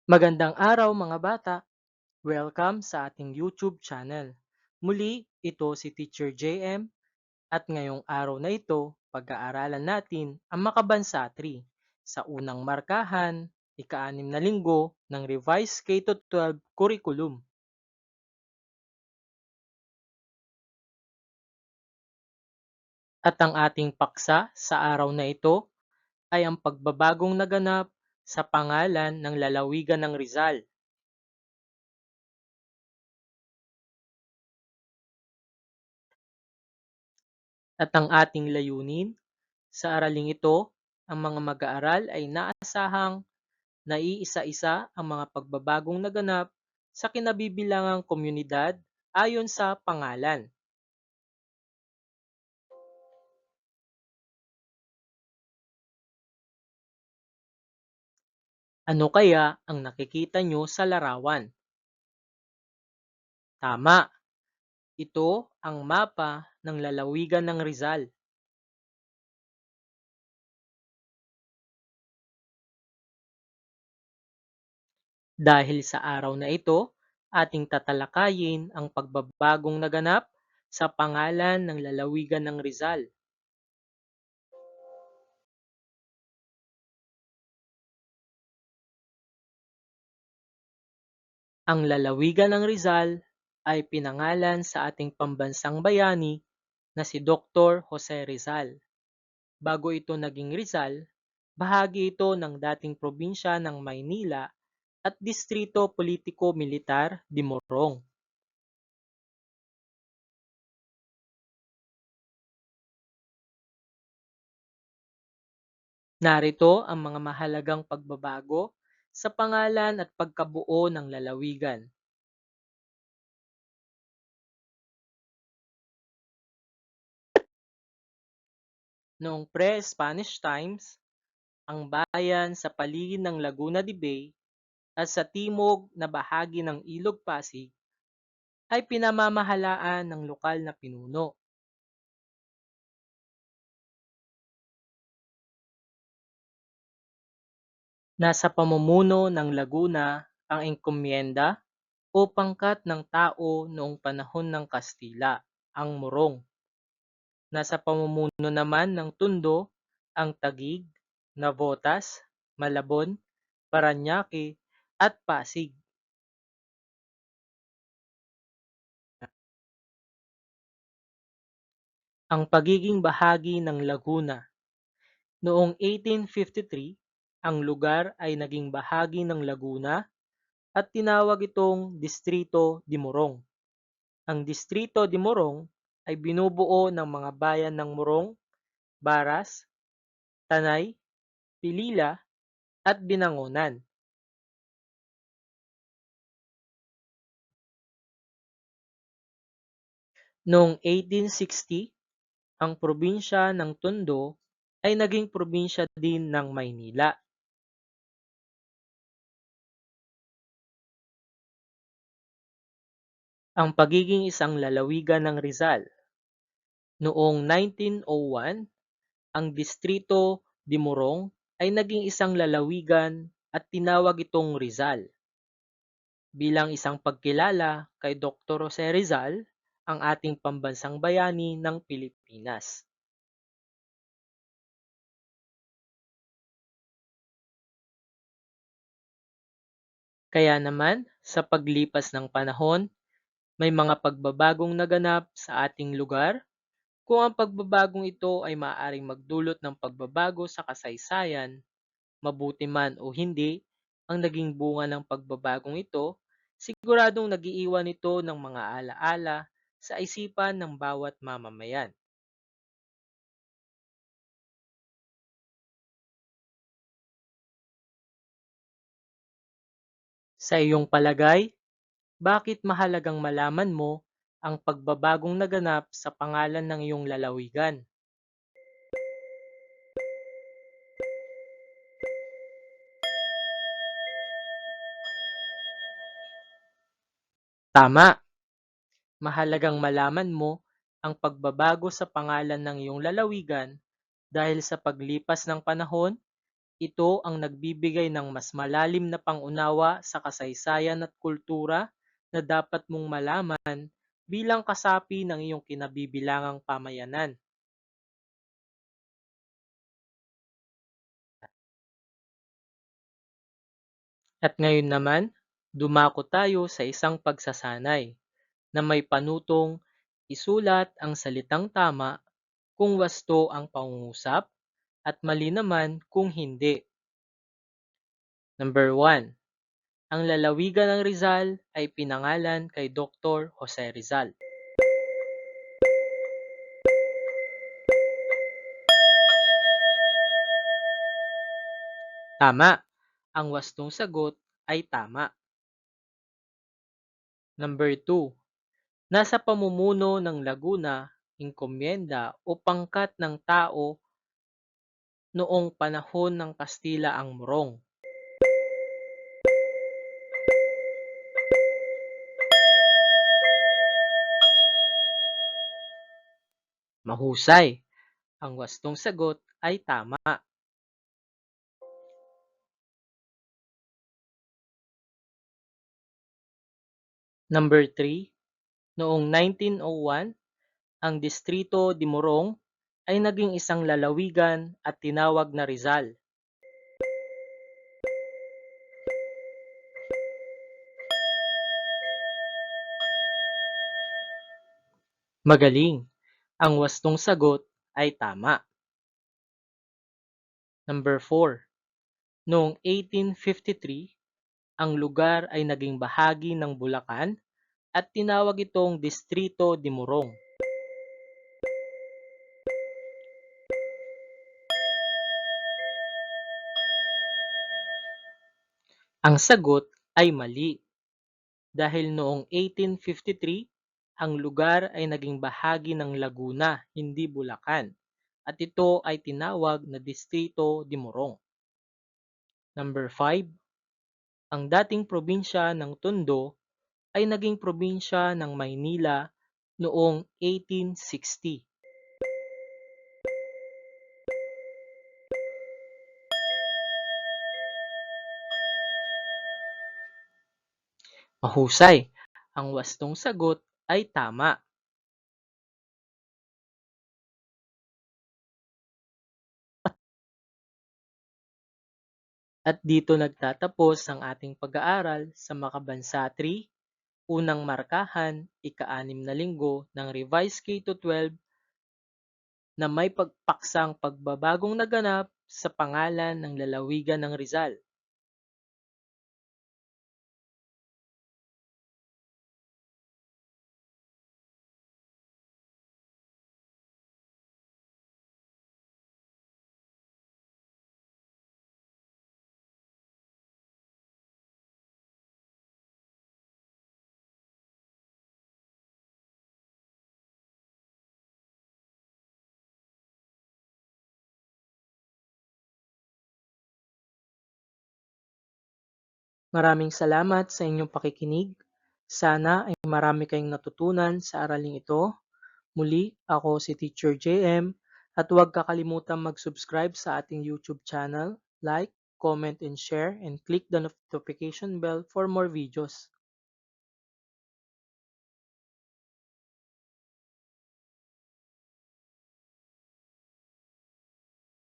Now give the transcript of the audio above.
Magandang araw mga bata! Welcome sa ating YouTube channel. Muli, ito si Teacher JM at ngayong araw na ito, pag-aaralan natin ang Makabansa 3 sa unang markahan, ika-6 na linggo ng Revised K-12 Curriculum. At ang ating paksa sa araw na ito ay ang pagbabagong naganap sa pangalan ng lalawigan ng Rizal. At ang ating layunin sa araling ito, ang mga mag-aaral ay naasahang naiisa-isa ang mga pagbabagong naganap sa kinabibilangang komunidad ayon sa pangalan. Ano kaya ang nakikita nyo sa larawan? Tama, ito ang mapa ng lalawigan ng Rizal. Dahil sa araw na ito, ating tatalakayin ang pagbabagong naganap sa pangalan ng lalawigan ng Rizal. Ang lalawigan ng Rizal ay pinangalan sa ating pambansang bayani na si Dr. Jose Rizal. Bago ito naging Rizal, bahagi ito ng dating probinsya ng Maynila at Distrito Politiko-Militar de Morong. Narito ang mga mahalagang pagbabago sa pangalan at pagkabuo ng lalawigan. Noong pre-Spanish times, ang bayan sa paligid ng Laguna de Bay at sa timog na bahagi ng Ilog Pasig ay pinamamahalaan ng lokal na pinuno. Nasa pamumuno ng Laguna ang engkomyenda o pangkat ng tao noong panahon ng Kastila, ang Morong. Nasa pamumuno naman ng Tondo ang Taguig, Navotas, Malabon, Parañaque at Pasig. Ang pagiging bahagi ng Laguna. Noong 1853, ang lugar ay naging bahagi ng Laguna at tinawag itong Distrito de Morong. Ang Distrito de Morong ay binubuo ng mga bayan ng Morong, Baras, Tanay, Pilila at Binangonan. Noong 1860, ang probinsya ng Tondo ay naging probinsya din ng Maynila. Ang pagiging isang lalawigan ng Rizal. Noong 1901, ang Distrito de Morong ay naging isang lalawigan at tinawag itong Rizal. Bilang isang pagkilala kay Dr. Jose Rizal, ang ating pambansang bayani ng Pilipinas. Kaya naman, sa paglipas ng panahon, may mga pagbabagong naganap sa ating lugar. Kung ang pagbabagong ito ay maaaring magdulot ng pagbabago sa kasaysayan, mabuti man o hindi, ang naging bunga ng pagbabagong ito, siguradong nagiiwan ito ng mga alaala sa isipan ng bawat mamamayan. Sa iyong palagay, bakit mahalagang malaman mo ang pagbabagong naganap sa pangalan ng iyong lalawigan? Tama! Mahalagang malaman mo ang pagbabago sa pangalan ng iyong lalawigan dahil sa paglipas ng panahon, Ito ang nagbibigay ng mas malalim na pangunawa sa kasaysayan at kultura na dapat mong malaman bilang kasapi ng iyong kinabibilangang pamayanan. At ngayon naman, dumako tayo sa isang pagsasanay na may panutong isulat ang salitang tama kung wasto ang pangungusap at mali naman kung hindi. Number 1. Ang lalawigan ng Rizal ay pinangalan kay Dr. Jose Rizal. Tama. Ang wastong sagot ay tama. Number 2. Nasa pamumuno ng Laguna, inkomyenda o pangkat ng tao noong panahon ng Kastila ang Morong. Mahusay. Ang wastong sagot ay tama. Number 3. Noong 1901, ang Distrito de Morong ay naging isang lalawigan at tinawag na Rizal. Magaling! Ang wastong sagot ay tama. Number 4. Noong 1853, ang lugar ay naging bahagi ng Bulacan at tinawag itong Distrito de Morong. Ang sagot ay mali dahil noong 1853, ang lugar ay naging bahagi ng Laguna, hindi Bulacan, at ito ay tinawag na Distrito de Morong. Number 5. Ang dating probinsya ng Tondo ay naging probinsya ng Maynila noong 1860. Mahusay! Ang wastong sagot ay tama. At dito nagtatapos ang ating pag-aaral sa Makabansa 3, Unang Markahan, ika-6 na linggo ng Revised K-12 na may pagpaksang pagbabagong naganap sa pangalan ng lalawigan ng Rizal. Maraming salamat sa inyong pakikinig. Sana ay marami kayong natutunan sa araling ito. Muli, ako si Teacher JM at huwag kakalimutan mag-subscribe sa ating YouTube channel, like, comment and share, and click the notification bell for more videos.